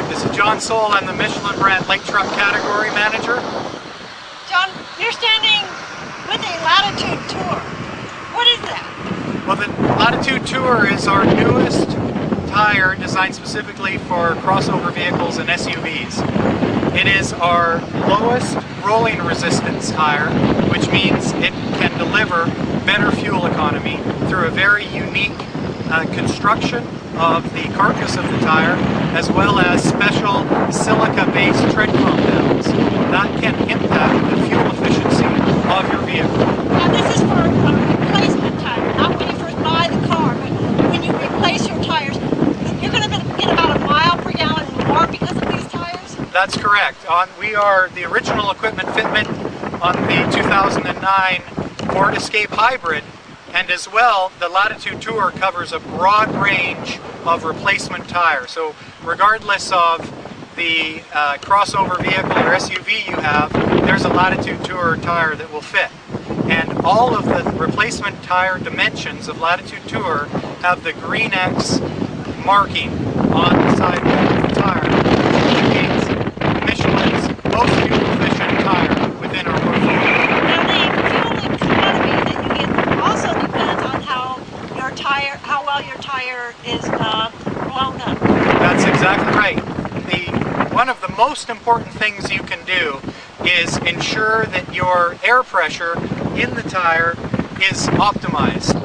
This is John Soule. I'm the Michelin brand light truck category manager. John, you're standing with a Latitude Tour. What is that? Well, the Latitude Tour is our newest tire designed specifically for crossover vehicles and SUVs. It is our lowest rolling resistance tire, which means it can deliver better fuel economy through a very unique construction of the carcass of the tire, as well as special silica-based tread compounds that can impact the fuel efficiency of your vehicle. Now this is for a replacement tire, not when you first buy the car, but when you replace your tires, you're going to get about a mile per gallon more because of these tires? That's correct. We are the original equipment fitment on the 2009 Ford Escape Hybrid, and as well the Latitude Tour covers a broad range of replacement tires. So regardless of the crossover vehicle or SUV you have, there's a Latitude Tour tire that will fit. And all of the replacement tire dimensions of Latitude Tour have the green X marking on the sidewall of the tire, which indicates Michelin's most fuel-efficient tire within our portfolio. Now the fuel economy that you get also depends on how well your tire is blown up. That's exactly right. One of the most important things you can do is ensure that your air pressure in the tire is optimized.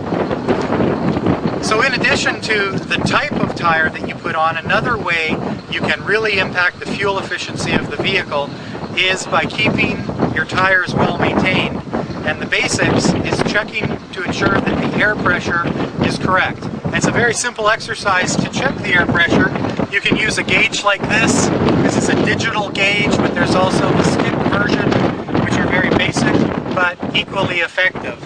So in addition to the type of tire that you put on, another way you can really impact the fuel efficiency of the vehicle is by keeping your tires well maintained. And the basics is checking to ensure that the air pressure is correct. And it's a very simple exercise to check the air pressure. You can use a gauge like this. This is a digital gauge, but there's also the stick version, which are very basic but equally effective.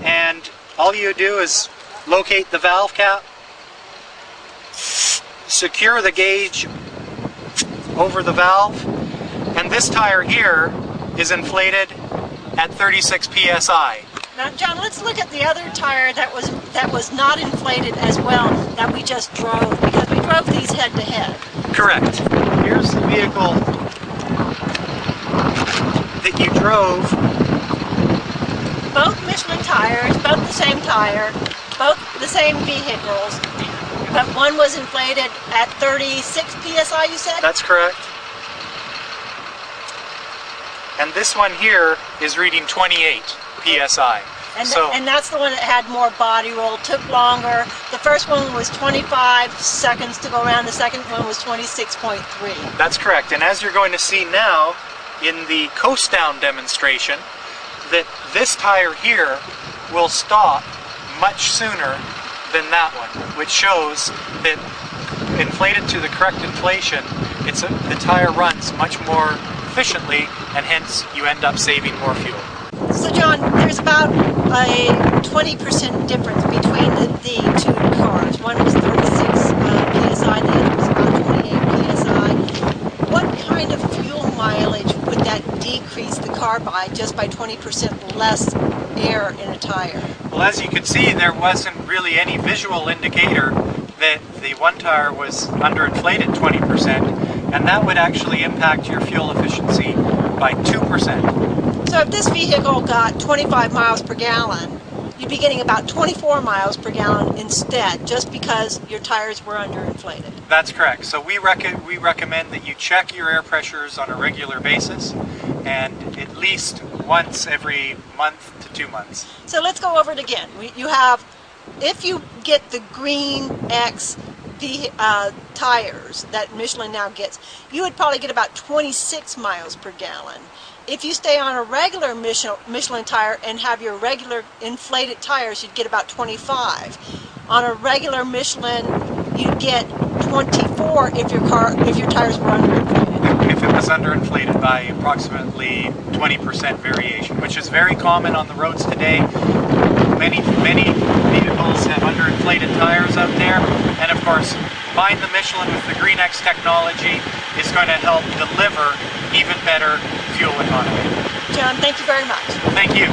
And all you do is locate the valve cap, secure the gauge over the valve, and this tire here is inflated at 36 psi. Now, John, let's look at the other tire that was not inflated as well that we just drove, because we drove these head to head. Correct. Here's the vehicle that you drove. Both Michelin tires, both the same tire, both the same vehicles, but one was inflated at 36 psi, you said? That's correct. And this one here is reading 28 psi. And that's the one that had more body roll, took longer. The first one was 25 seconds to go around, the second one was 26.3. That's correct. And as you're going to see now in the coast down demonstration, that this tire here will stop much sooner than that one, which shows that inflated to the correct inflation, the tire runs much more efficiently, and hence you end up saving more fuel. So John, there's about a 20% difference between the two cars. One was 36 psi, the other was about 28 psi. What kind of fuel mileage would that decrease the car by, just by 20% less air in a tire? Well, as you can see, there wasn't really any visual indicator that the one tire was underinflated 20%, and that would actually impact your fuel efficiency by 2%. So if this vehicle got 25 miles per gallon, you'd be getting about 24 miles per gallon instead, just because your tires were underinflated. That's correct. So we recommend that you check your air pressures on a regular basis, and at least once every month to 2 months. So let's go over it again. You have, if you get the green X tires that Michelin now gets, you would probably get about 26 miles per gallon. If you stay on a regular Michelin tire and have your regular inflated tires, you'd get about 25. On a regular Michelin, you'd get 24 if your tires were underinflated. If it was underinflated by approximately 20% variation, which is very common on the roads today. Many vehicles have underinflated tires out there, and of course, buying the Michelin with the Green X technology is going to help deliver even better fuel economy. John, thank you very much. Thank you.